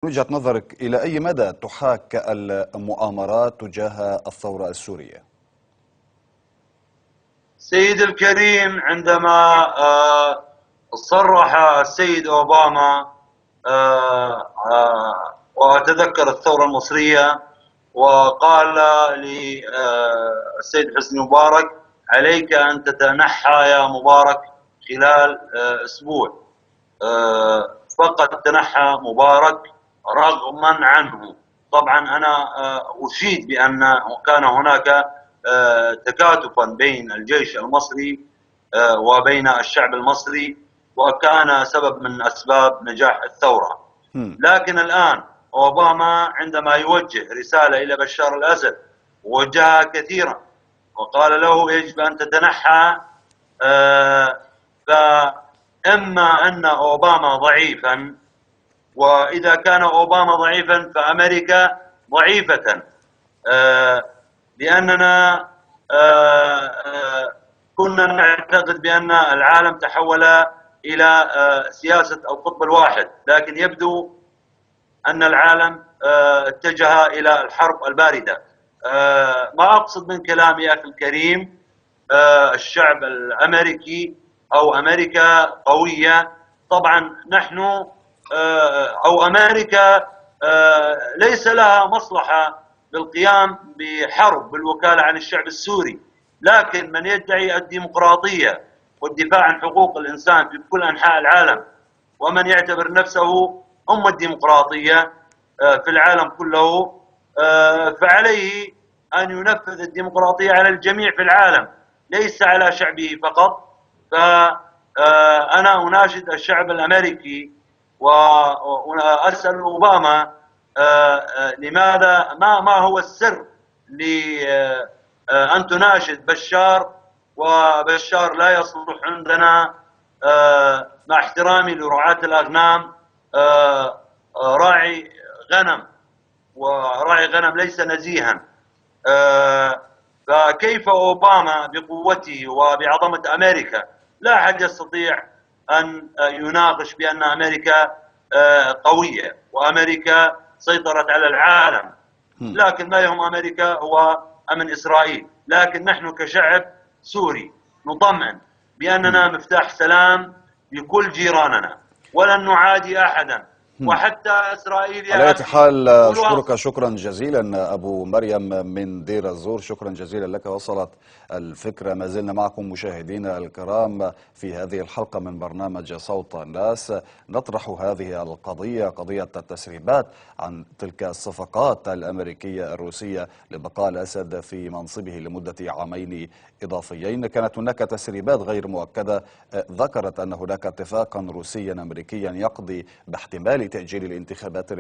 وجهة نظرك إلى أي مدى تحاك المؤامرات تجاه الثورة السورية؟ سيد الكريم، عندما صرح السيد أوباما وأتذكر الثورة المصرية، وقال للسيد حسني مبارك: عليك أن تتنحى يا مبارك خلال أسبوع. فقد تنحى مبارك رغما عنه. طبعا أنا أشيد بأن كان هناك تكاتفا بين الجيش المصري وبين الشعب المصري، وكان سبب من أسباب نجاح الثورة. لكن الآن أوباما عندما يوجه رسالة إلى بشار الأسد، ووجهها كثيرا وقال له يجب أن تتنحى، فإما أن أوباما ضعيفا، وإذا كان أوباما ضعيفا فأمريكا ضعيفة، لأننا كنا نعتقد بأن العالم تحول إلى سياسة القطب الواحد، لكن يبدو أن العالم اتجه إلى الحرب الباردة. ما أقصد من كلامي أخي الكريم الشعب الأمريكي أو أمريكا قوية. طبعا نحن أو أمريكا ليس لها مصلحة بالقيام بحرب بالوكالة عن الشعب السوري، لكن من يدعي الديمقراطية والدفاع عن حقوق الإنسان في كل أنحاء العالم، ومن يعتبر نفسه الديمقراطية في العالم كله، فعليه أن ينفذ الديمقراطية على الجميع في العالم، ليس على شعبه فقط. فأنا أناشد الشعب الأمريكي وأسأل أوباما لماذا ما هو السر لأن تناشد بشار، وبشار لا يصلح عندنا مع احترامي لرعاة الأغنام راعي غنم، وراعي غنم ليس نزيها. فكيف أوباما بقوته وبعظمة أمريكا لا أحد يستطيع أن يناقش بأن أمريكا قوية وأمريكا سيطرت على العالم، لكن ما يهم أمريكا هو أمن إسرائيل. لكن نحن كشعب سوري نطمئن بأننا مفتاح سلام لكل جيراننا، ولن نعادي أحدا، وحتى إسرائيل. على أي حال أشكرك شكرا جزيلا أبو مريم من دير الزور، شكرا جزيلا لك. وصلت الفكرة. ما زلنا معكم مشاهدينا الكرام في هذه الحلقة من برنامج صوت الناس، نطرح هذه القضية، قضية التسريبات عن تلك الصفقات الأمريكية الروسية لبقاء الأسد في منصبه لمدة عامين إضافيين. كانت هناك تسريبات غير مؤكدة ذكرت أن هناك اتفاقا روسيا أمريكيا يقضي باحتمال تأجيل الانتخابات